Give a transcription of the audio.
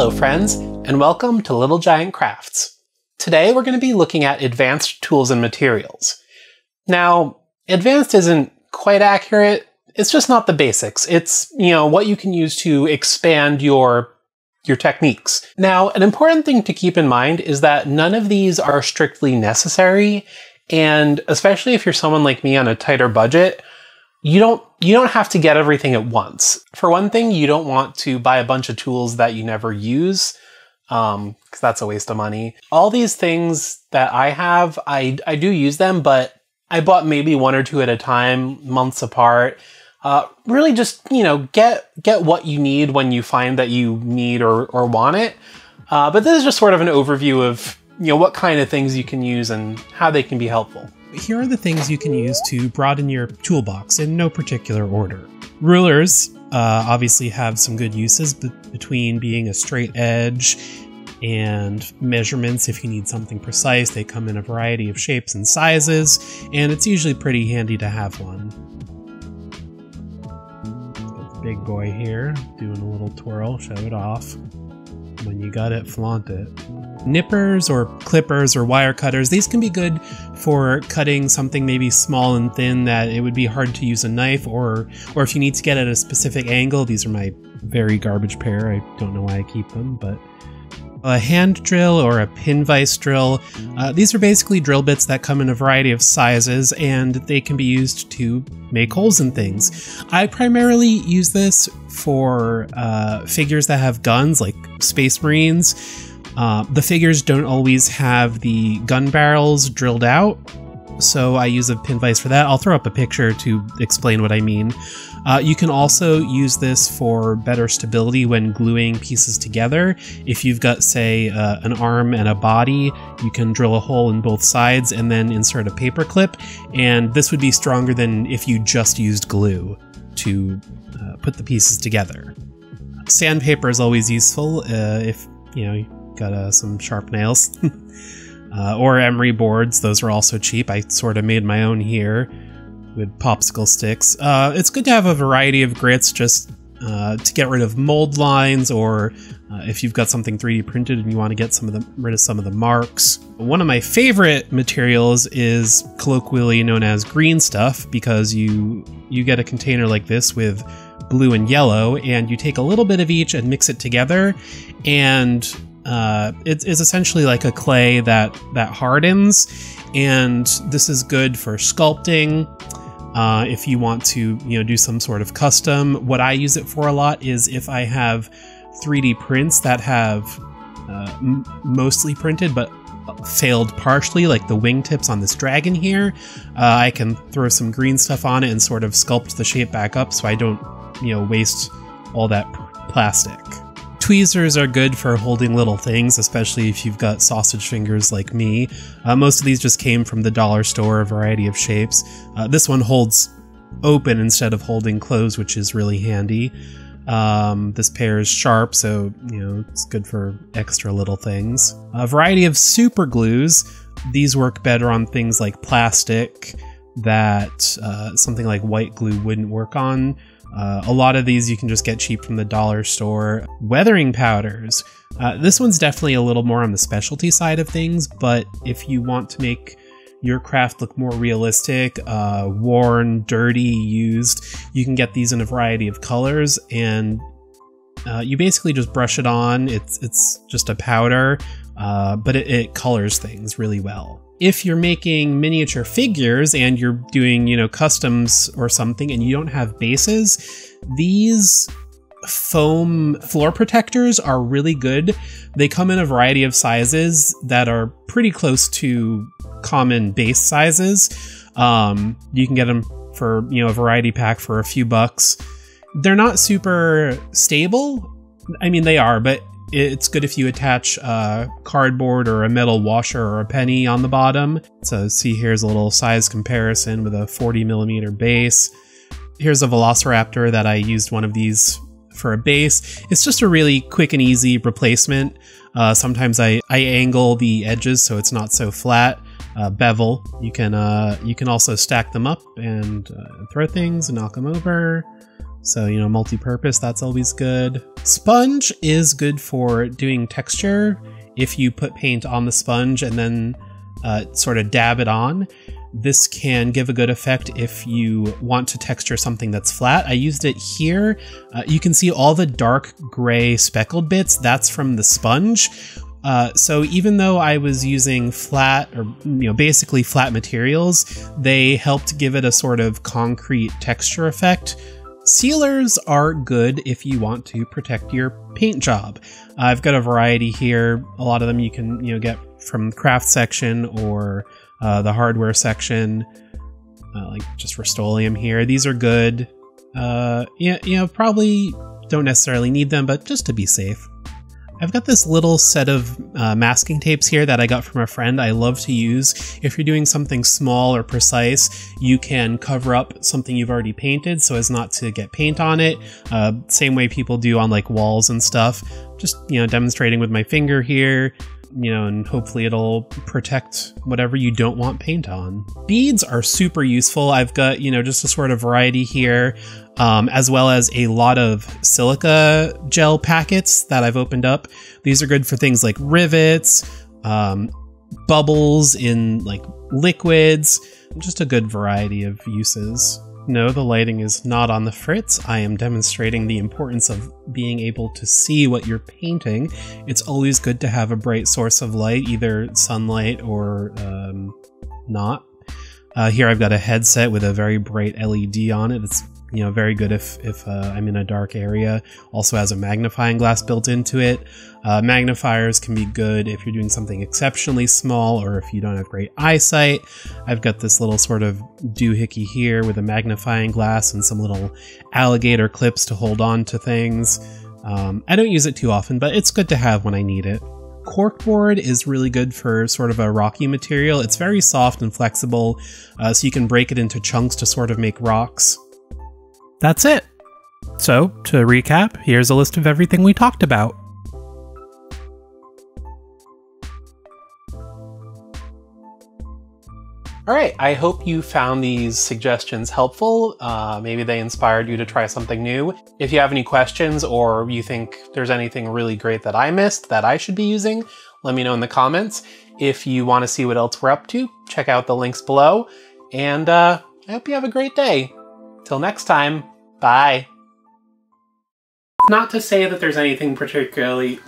Hello friends, and welcome to Little Giant Crafts. Today we're going to be looking at advanced tools and materials. Now, advanced isn't quite accurate, it's just not the basics. It's, what you can use to expand your techniques. Now, an important thing to keep in mind is that none of these are strictly necessary, and especially if you're someone like me on a tighter budget, you don't have to get everything at once. For one thing, you don't want to buy a bunch of tools that you never use, because that's a waste of money. All these things that I have, I do use them, but I bought maybe one or two at a time, months apart. Really just, get what you need when you find that you need or want it. But this is just sort of an overview of, what kind of things you can use and how they can be helpful. Here are the things you can use to broaden your toolbox in no particular order. Rulers obviously have some good uses between being a straight edge and measurements. If you need something precise, they come in a variety of shapes and sizes, and it's usually pretty handy to have one. Got the big boy here doing a little twirl, show it off. When you got it, flaunt it. Nippers or clippers or wire cutters, these can be good for cutting something maybe small and thin that it would be hard to use a knife, or if you need to get at a specific angle. These are my very garbage pair. I don't know why I keep them, but a hand drill or a pin vise drill. These are basically drill bits that come in a variety of sizes, and they can be used to make holes in things. I primarily use this for figures that have guns, like Space Marines. The figures don't always have the gun barrels drilled out, so I use a pin vise for that. I'll throw up a picture to explain what I mean. You can also use this for better stability when gluing pieces together. If you've got, say, an arm and a body, you can drill a hole in both sides and then insert a paper clip, and this would be stronger than if you just used glue to put the pieces together. Sandpaper is always useful if, you got some sharp nails. Or emery boards, those are also cheap. I sort of made my own here with popsicle sticks. It's good to have a variety of grits just to get rid of mold lines, or if you've got something 3D printed and you want to get rid of some of the marks. One of my favorite materials is colloquially known as green stuff, because you get a container like this with blue and yellow, and you take a little bit of each and mix it together, and it's essentially like a clay that hardens, and this is good for sculpting. If you want to, do some sort of custom. What I use it for a lot is if I have 3D prints that have mostly printed but failed partially, like the wingtips on this dragon here, I can throw some green stuff on it and sort of sculpt the shape back up so I don't, waste all that plastic. Tweezers are good for holding little things, especially if you've got sausage fingers like me. Most of these just came from the dollar store, a variety of shapes. This one holds open instead of holding closed, which is really handy. This pair is sharp, so it's good for extra little things. A variety of super glues. These work better on things like plastic that something like white glue wouldn't work on. A lot of these you can just get cheap from the dollar store. Weathering powders. This one's definitely a little more on the specialty side of things, but if you want to make your craft look more realistic, worn, dirty, used, you can get these in a variety of colors, and you basically just brush it on. It's just a powder, but it colors things really well. If you're making miniature figures and you're doing, customs or something and you don't have bases, these foam floor protectors are really good. They come in a variety of sizes that are pretty close to common base sizes. You can get them for, a variety pack for a few bucks. They're not super stable. I mean, they are, but it's good if you attach cardboard or a metal washer or a penny on the bottom. So see, here's a little size comparison with a 40mm base. Here's a Velociraptor that I used one of these for a base. It's just a really quick and easy replacement. Sometimes I angle the edges so it's not so flat. Bevel. You can also stack them up and throw things and knock them over. So, you know, multi-purpose, that's always good. Sponge is good for doing texture. If you put paint on the sponge and then sort of dab it on, this can give a good effect if you want to texture something that's flat. I used it here. You can see all the dark gray speckled bits. That's from the sponge. So even though I was using flat or, you know, basically flat materials, they helped give it a sort of concrete texture effect. Sealers are good if you want to protect your paint job. I've got a variety here. A lot of them you can, you know, get from the craft section or the hardware section, like just Rust-Oleum here. These are good. Yeah, you know, probably don't necessarily need them, but just to be safe. I've got this little set of masking tapes here that I got from a friend. I love to use. If you're doing something small or precise, you can cover up something you've already painted so as not to get paint on it. Same way people do on like walls and stuff. Just, you know, demonstrating with my finger here, you know, and hopefully it'll protect whatever you don't want paint on. Beads are super useful. I've got, you know, just a sort of variety here, as well as a lot of silica gel packets that I've opened up. These are good for things like rivets, bubbles in like liquids, just a good variety of uses. No, the lighting is not on the fritz. I am demonstrating the importance of being able to see what you're painting. It's always good to have a bright source of light, either sunlight or not. Here I've got a headset with a very bright LED on it. It's, you know, very good if I'm in a dark area. Also has a magnifying glass built into it. Magnifiers can be good if you're doing something exceptionally small or if you don't have great eyesight. I've got this little sort of doohickey here with a magnifying glass and some little alligator clips to hold on to things. I don't use it too often, but it's good to have when I need it. Corkboard is really good for sort of a rocky material. It's very soft and flexible, so you can break it into chunks to sort of make rocks. That's it. So, to recap, here's a list of everything we talked about. All right, I hope you found these suggestions helpful. Maybe they inspired you to try something new. If you have any questions or you think there's anything really great that I missed that I should be using, let me know in the comments. If you want to see what else we're up to, check out the links below. And I hope you have a great day. Till next time, bye. Not to say that there's anything particularly